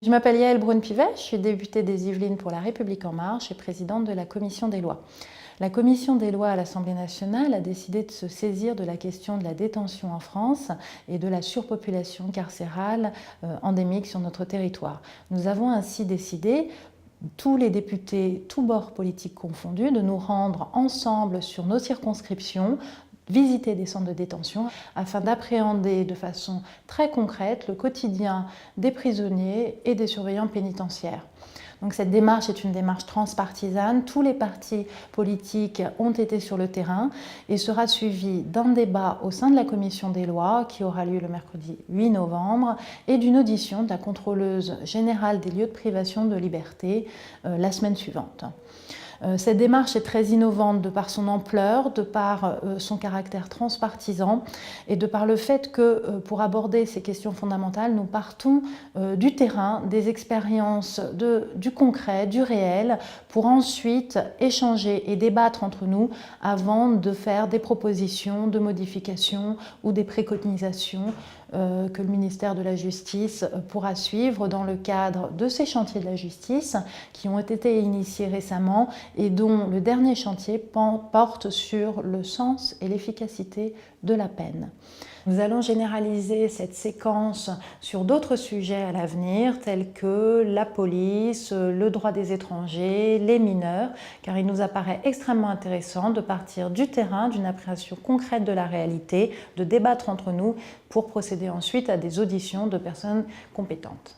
Je m'appelle Yaël Braun-Pivet, je suis députée des Yvelines pour La République En Marche et présidente de la Commission des lois. La Commission des lois à l'Assemblée nationale a décidé de se saisir de la question de la détention en France et de la surpopulation carcérale endémique sur notre territoire. Nous avons ainsi décidé, tous les députés, tous bords politiques confondus, de nous rendre ensemble sur nos circonscriptions, visiter des centres de détention afin d'appréhender de façon très concrète le quotidien des prisonniers et des surveillants pénitentiaires. Donc cette démarche est une démarche transpartisane. Tous les partis politiques ont été sur le terrain et sera suivie d'un débat au sein de la Commission des lois qui aura lieu le mercredi 8 novembre et d'une audition de la contrôleuse générale des lieux de privation de liberté la semaine suivante. Cette démarche est très innovante de par son ampleur, de par son caractère transpartisan et de par le fait que pour aborder ces questions fondamentales, nous partons du terrain, des expériences, du concret, du réel, pour ensuite échanger et débattre entre nous avant de faire des propositions de modifications ou des préconisations que le ministère de la Justice pourra suivre dans le cadre de ces chantiers de la justice qui ont été initiés récemment et dont le dernier chantier porte sur le sens et l'efficacité de la peine. Nous allons généraliser cette séquence sur d'autres sujets à l'avenir, tels que la police, le droit des étrangers, les mineurs, car il nous apparaît extrêmement intéressant de partir du terrain, d'une appréciation concrète de la réalité, de débattre entre nous pour procéder ensuite à des auditions de personnes compétentes.